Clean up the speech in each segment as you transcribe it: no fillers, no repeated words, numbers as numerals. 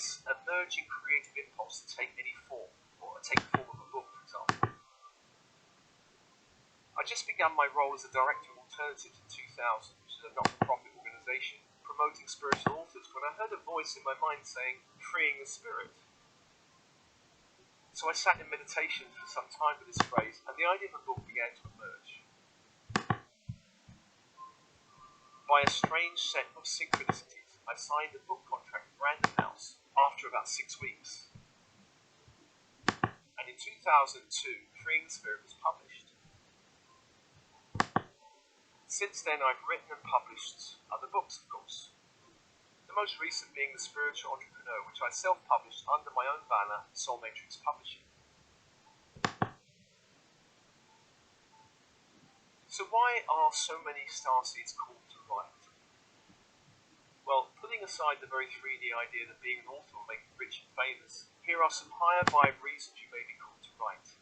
this emerging creative impulse to take any form, or take the form of a book, for example. I just began my role as a director of Alternatives in 2000, which is a not-for-profit organisation promoting spiritual authors, when I heard a voice in my mind saying, "Freeing the spirit." So I sat in meditation for some time with this phrase, and the idea of a book began to emerge. By a strange set of synchronicities, I signed a book contract with Random House after about 6 weeks. And in 2002, Freeing the Spirit was published. Since then, I've written and published other books, of course. The most recent being The Spiritual Entrepreneur, which I self-published under my own banner, Soul Matrix Publishing. So why are so many starseeds called to write? Well, putting aside the very 3D idea that being an author will make you rich and famous, here are some higher vibe reasons you may be called to write.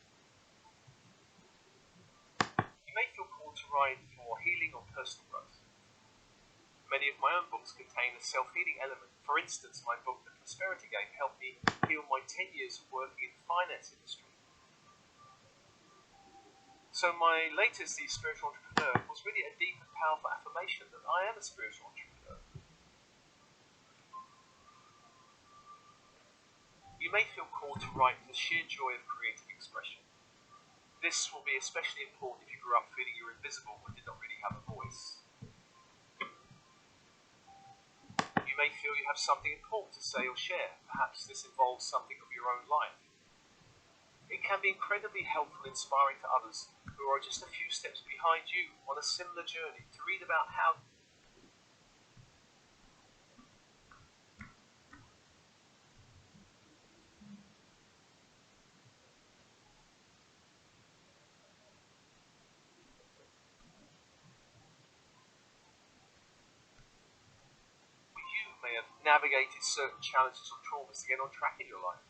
You may feel called to write for healing or personal growth. Many of my own books contain a self-healing element. For instance, my book, The Prosperity Game, helped me heal my 10 years of working in the finance industry. So my latest, The Spiritual Entrepreneur, was really a deep and powerful affirmation that I am a spiritual entrepreneur. You may feel called to write for the sheer joy of creative expression. This will be especially important if you grew up feeling you were invisible and did not really have a voice. You may feel you have something important to say or share. Perhaps this involves something of your own life. It can be incredibly helpful and inspiring to others who are just a few steps behind you on a similar journey to read about how you may have navigated certain challenges or traumas to get on track in your life.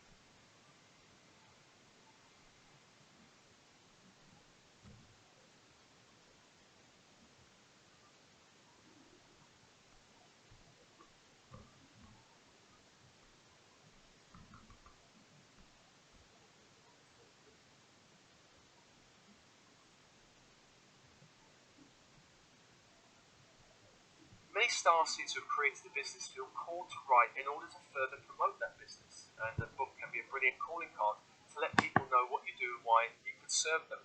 Many starseeds who have created a business feel called to write in order to further promote that business, and a book can be a brilliant calling card to let people know what you do and why it could serve them.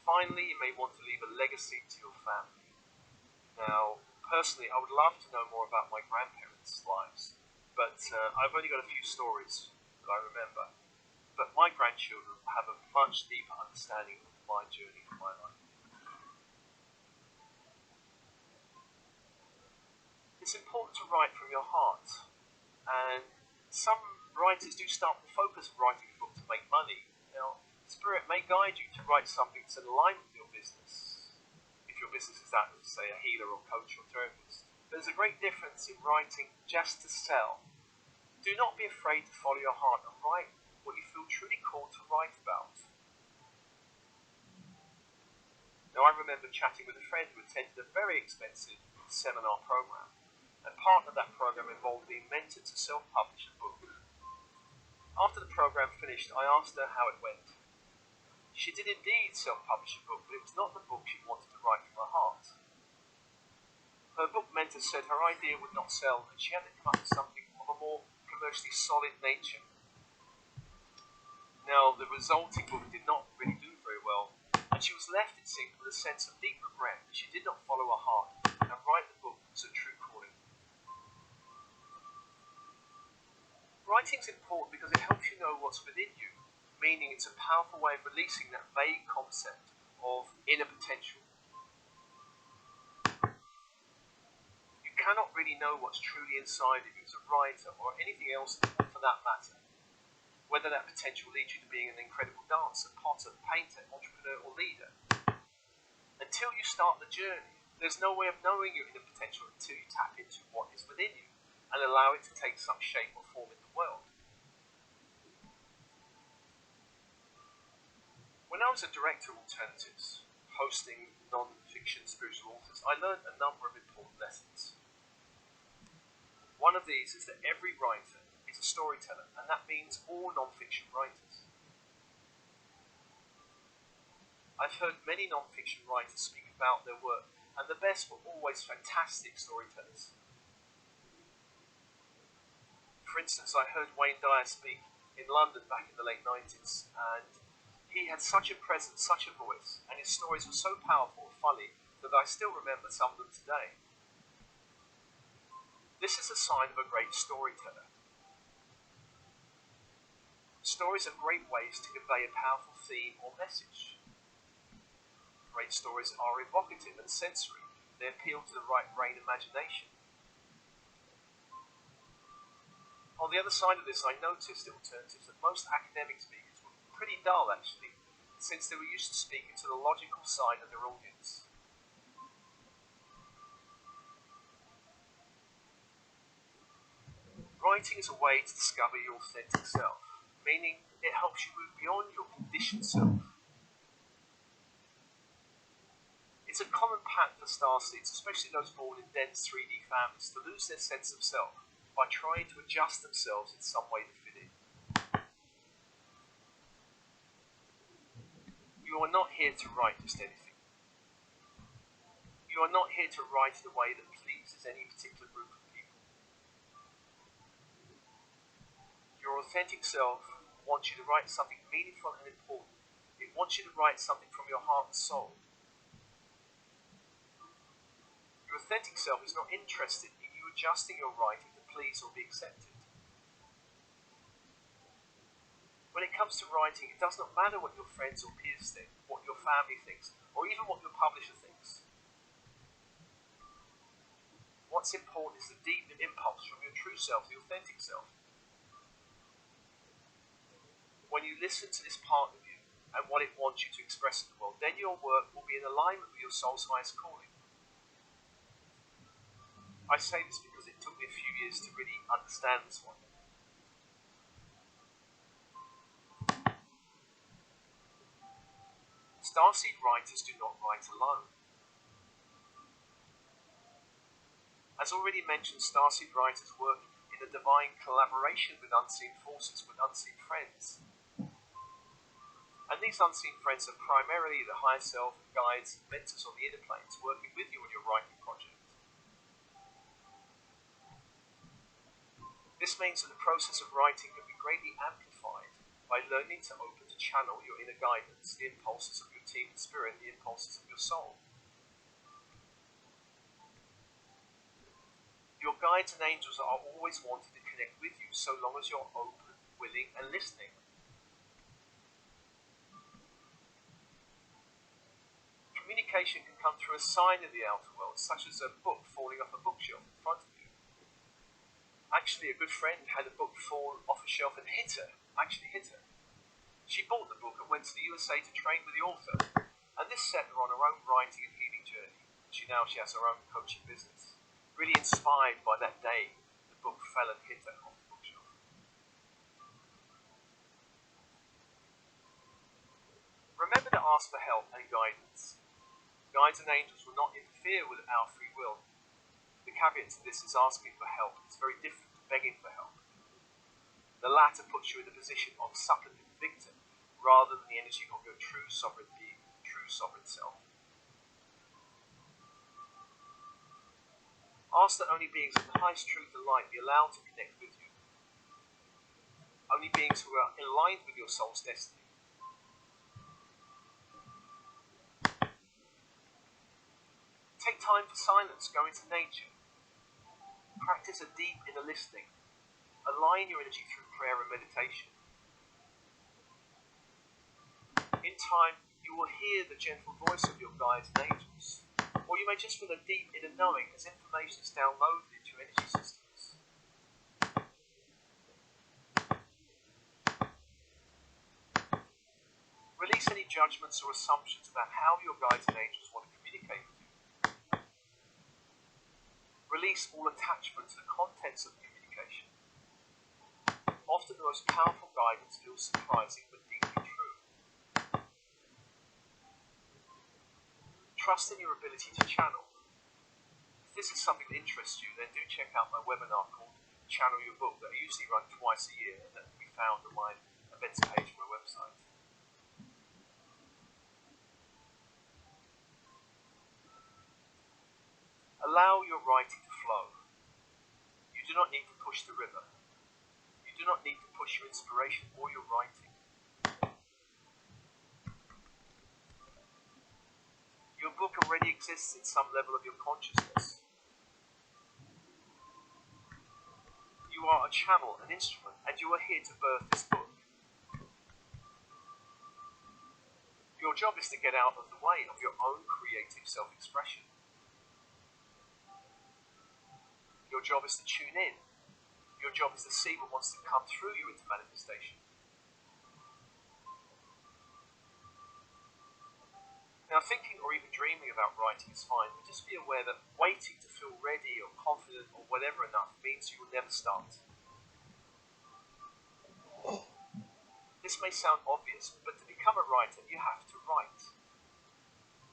Finally, you may want to leave a legacy to your family. Now, personally, I would love to know more about my grandparents' lives, but I've only got a few stories that I remember. But my grandchildren have a much deeper understanding of my journey in my life. It's important to write from your heart, and some writers do start with the focus of writing a book to make money. Now, Spirit may guide you to write something that's in line with your business, if your business is that of, say, a healer or coach or therapist. There's a great difference in writing just to sell. Do not be afraid to follow your heart and write what you feel truly called to write about. Now, I remember chatting with a friend who attended a very expensive seminar program, and part of that program involved being mentored to self-publish a book. After the program finished, I asked her how it went. She did indeed self-publish a book, but it was not the book she wanted to write from her heart. Her book mentor said her idea would not sell, and she had to come up with something of a more commercially solid nature. Now, the resulting book did not really do very well, and she was left, it seemed, with a sense of deep regret that she did not follow her heart and write the book as a true calling. Writing's important because it helps you know what's within you, meaning it's a powerful way of releasing that vague concept of inner potential. You cannot really know what's truly inside of you as a writer or anything else for that matter. Whether that potential leads you to being an incredible dancer, potter, painter, entrepreneur, or leader. Until you start the journey, there's no way of knowing your inner potential until you tap into what is within you and allow it to take some shape or form in the world. When I was a director of Alternatives, hosting non-fiction spiritual authors, I learned a number of important lessons. One of these is that every writer is a storyteller, and that means all non-fiction writers. I've heard many non-fiction writers speak about their work, and the best were always fantastic storytellers. For instance, I heard Wayne Dyer speak in London back in the late 90s, and he had such a presence, such a voice, and his stories were so powerful and funny that I still remember some of them today. This is a sign of a great storyteller. Stories are great ways to convey a powerful theme or message. Great stories are evocative and sensory. They appeal to the right brain imagination. On the other side of this, I noticed in alternatives that most academic speakers were pretty dull, actually, since they were used to speaking to the logical side of their audience. Writing is a way to discover your authentic self, meaning it helps you move beyond your conditioned self. It's a common pattern for starseeds, especially those born in dense 3D families, to lose their sense of self by trying to adjust themselves in some way to fit in. You are not here to write just anything. You are not here to write in a way that pleases any particular group of people. Your authentic self wants you to write something meaningful and important. It wants you to write something from your heart and soul. Your authentic self is not interested in you adjusting your writing to please or be accepted. When it comes to writing, it does not matter what your friends or peers think, what your family thinks, or even what your publisher thinks. What's important is the deep impulse from your true self, the authentic self. When you listen to this part of you and what it wants you to express in the world, then your work will be in alignment with your soul's highest calling. I say this because it took me a few years to really understand this one. Starseed writers do not write alone. As already mentioned, starseed writers work in a divine collaboration with unseen forces, with unseen friends. And these unseen friends are primarily the higher self, guides, mentors on the inner planes, working with you on your writing project. This means that the process of writing can be greatly amplified by learning to open to channel your inner guidance, the impulses of your team spirit, the impulses of your soul. Your guides and angels are always wanting to connect with you so long as you're open, willing, and listening. Communication can come through a sign in the outer world, such as a book falling off a bookshelf in front of you. Actually, a good friend had a book fall off a shelf and hit her. She bought the book and went to the USA to train with the author, and this set her on her own writing and healing journey. She has her own coaching business. Really inspired by that day, the book fell and hit her off the bookshelf. Remember to ask for help and guidance. Guides and angels will not interfere with our free will. The caveat to this is asking for help. It's very different to begging for help. The latter puts you in the position of supplicant victim, rather than the energy of your true sovereign being, true sovereign self. Ask that only beings of the highest truth and light be allowed to connect with you. Only beings who are aligned with your soul's destiny. Take time for silence, go into nature. Practice a deep inner listening. Align your energy through prayer and meditation. In time, you will hear the gentle voice of your guides and angels, or you may just feel a deep inner knowing as information is downloaded into your energy systems. Release any judgments or assumptions about how your guides and angels want to communicate with you. Release all attachment to the contents of communication. Often the most powerful guidance feels surprising but deeply true. Trust in your ability to channel. If this is something that interests you, then do check out my webinar called Channel Your Book that I usually run twice a year, and that can be found on my events page on my website. Allow your writing to flow. You do not need to push the river. You do not need to push your inspiration or your writing. Your book already exists in some level of your consciousness. You are a channel, an instrument, and you are here to birth this book. Your job is to get out of the way of your own creative self-expression. Your job is to tune in. Your job is to see what wants to come through you into manifestation. Now, thinking or even dreaming about writing is fine, but just be aware that waiting to feel ready or confident or whatever enough means you will never start. This may sound obvious, but to become a writer, you have to write.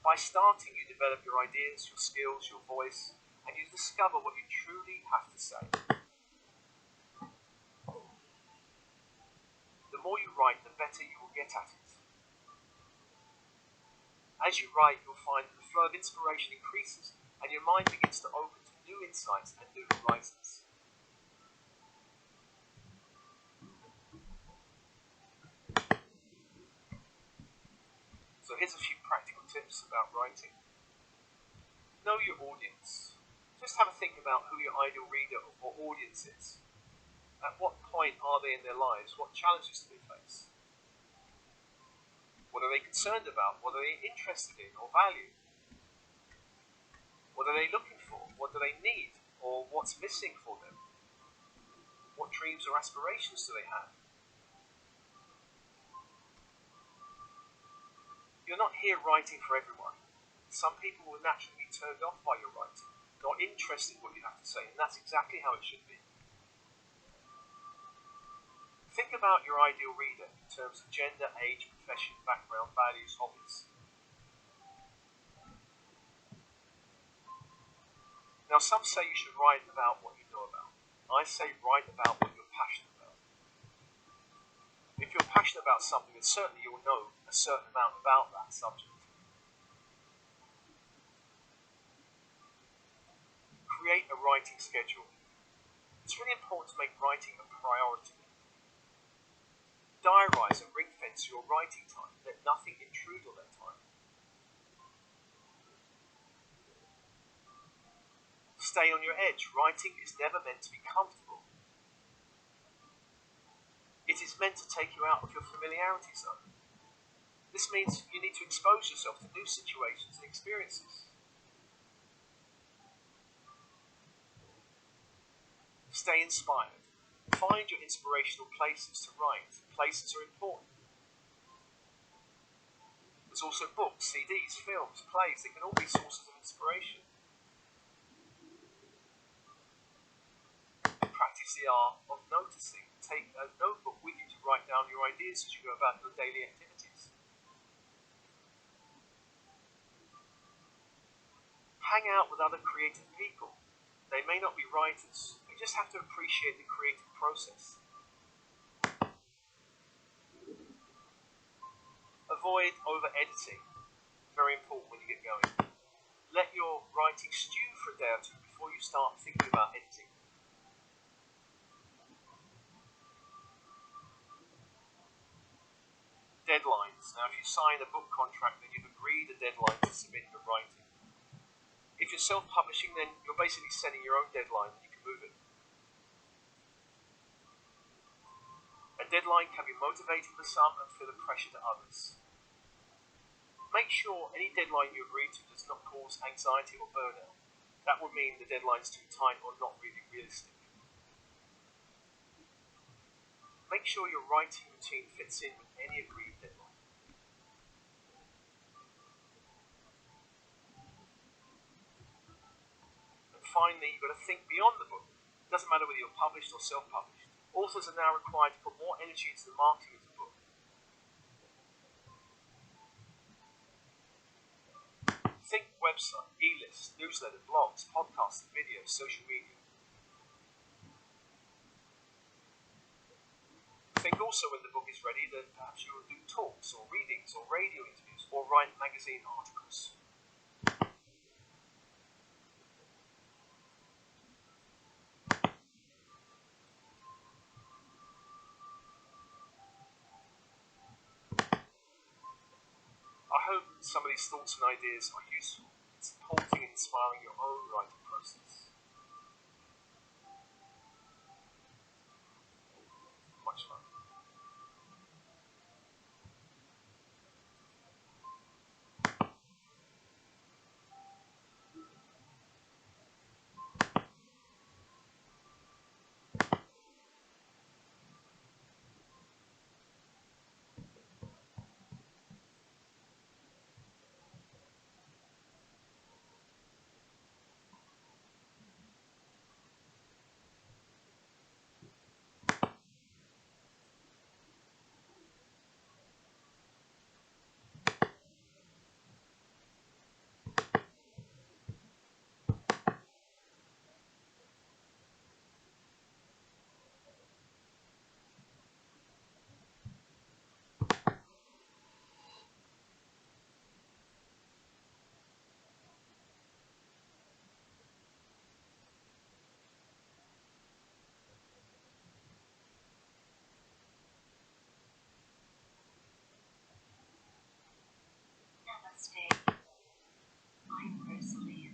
By starting, you develop your ideas, your skills, your voice, and you discover what you truly have to say. The more you write, the better you will get at it. As you write, you'll find that the flow of inspiration increases and your mind begins to open to new insights and new horizons. So here's a few practical tips about writing. Know your audience. Just have a think about who your ideal reader or audience is. At what point are they in their lives? What challenges do they face? What are they concerned about? What are they interested in or value? What are they looking for? What do they need? Or what's missing for them? What dreams or aspirations do they have? You're not here writing for everyone. Some people will naturally be turned off by your writing, not interested in what you have to say, and that's exactly how it should be. Think about your ideal reader in terms of gender, age, profession, background, values, hobbies. Now, some say you should write about what you know about. I say write about what you're passionate about. If you're passionate about something, then certainly you'll know a certain amount about that subject. Create a writing schedule. It's really important to make writing a priority. Diarise and ring-fence your writing time. Let nothing intrude on that time. Stay on your edge. Writing is never meant to be comfortable. It is meant to take you out of your familiarity zone. This means you need to expose yourself to new situations and experiences. Stay inspired. Find your inspirational places to write. Places are important. There's also books, CDs, films, plays. They can all be sources of inspiration. Practice the art of noticing. Take a notebook with you to write down your ideas as you go about your daily activities. Hang out with other creative people. They may not be writers. You just have to appreciate the creative process. Avoid over-editing. Very important when you get going. Let your writing stew for a day or two before you start thinking about editing. Deadlines. Now, if you sign a book contract, then you've agreed a deadline to submit your writing. If you're self-publishing, then you're basically setting your own deadline and you can move it. A deadline can be motivating for some and feel a pressure to others. Make sure any deadline you agree to does not cause anxiety or burnout. That would mean the deadline's too tight or not really realistic. Make sure your writing routine fits in with any agreed deadline. And finally, you've got to think beyond the book. It doesn't matter whether you're published or self-published. Authors are now required to put more energy into the marketing of the book. Think website, e-list, newsletter, blogs, podcasts, videos, social media. Think also when the book is ready that perhaps you will do talks or readings or radio interviews or write magazine articles. I hope some of these thoughts and ideas are useful in supporting and inspiring your own writing process. Much love. Namaste. I'm Rosalie.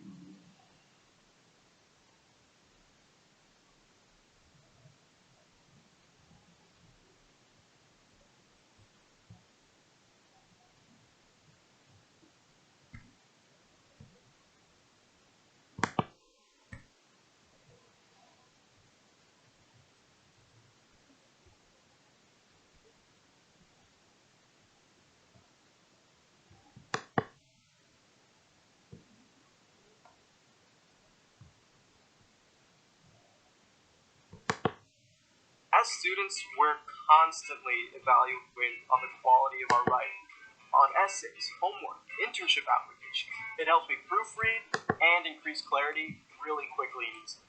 As students, we're constantly evaluating on the quality of our writing, on essays, homework, internship applications. It helps me proofread and increase clarity really quickly and easily.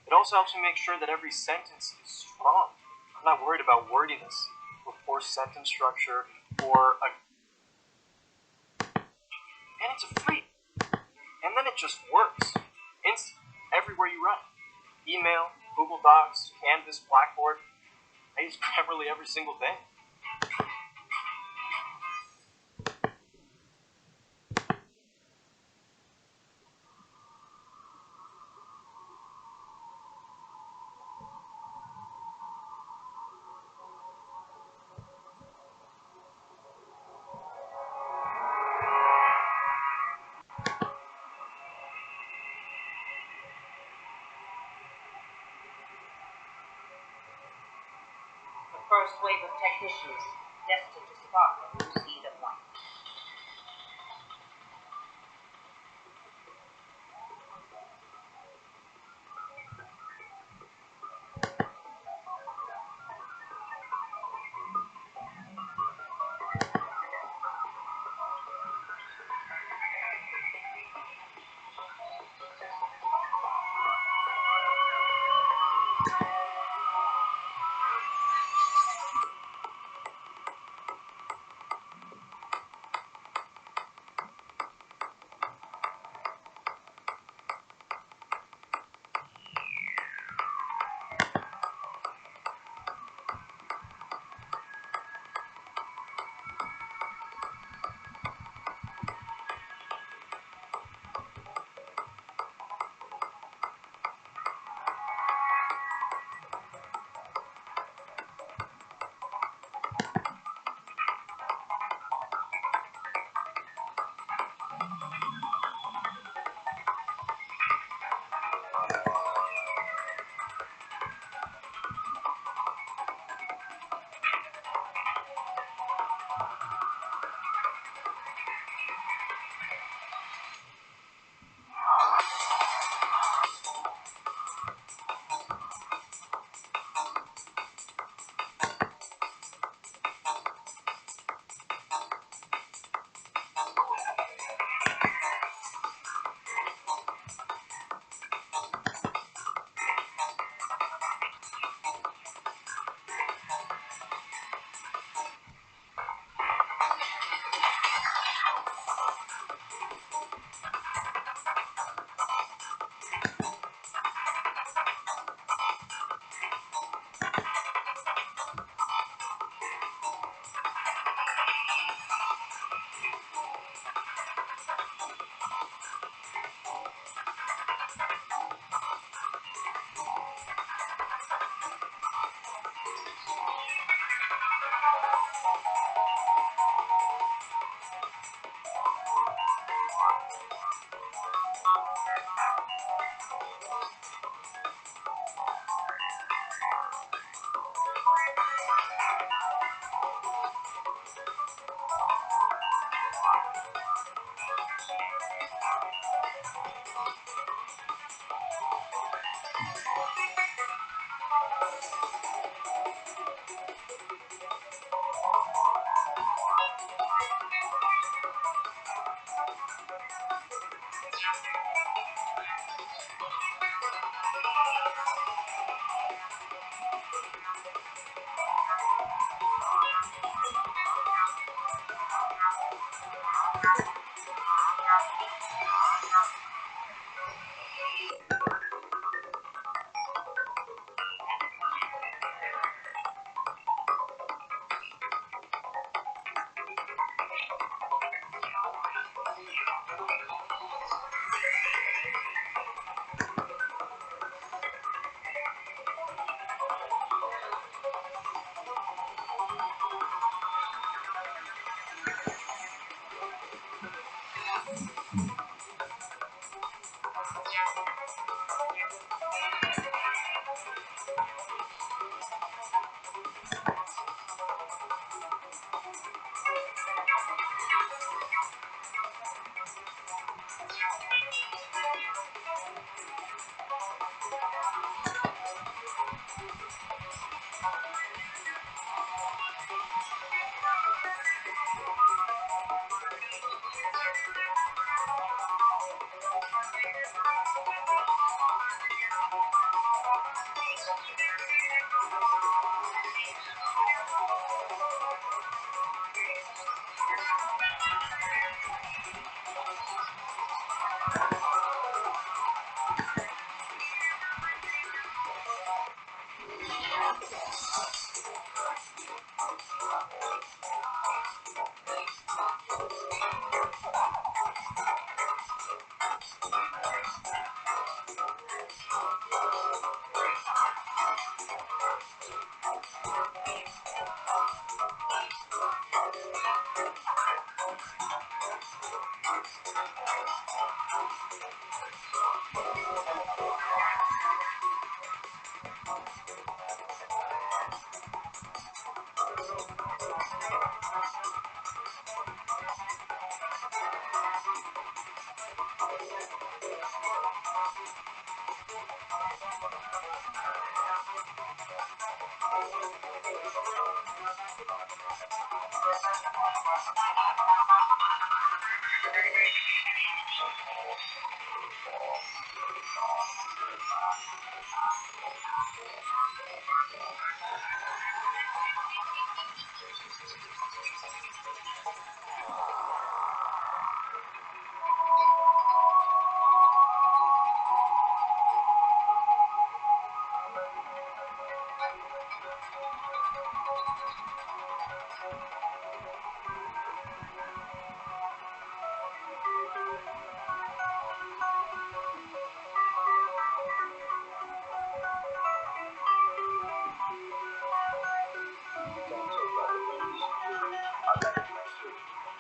It also helps me make sure that every sentence is strong. I'm not worried about wordiness or poor sentence structure or a... And it's free. And then it just works. Instant. Everywhere you write. Email, Google Docs, Canvas, Blackboard. I use Grammarly every single day. The first wave of technicians destined to spark a new seed of life.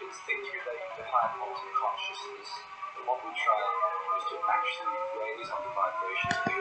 It's things related to higher quality consciousness. And what we try is to actually raise up the vibrations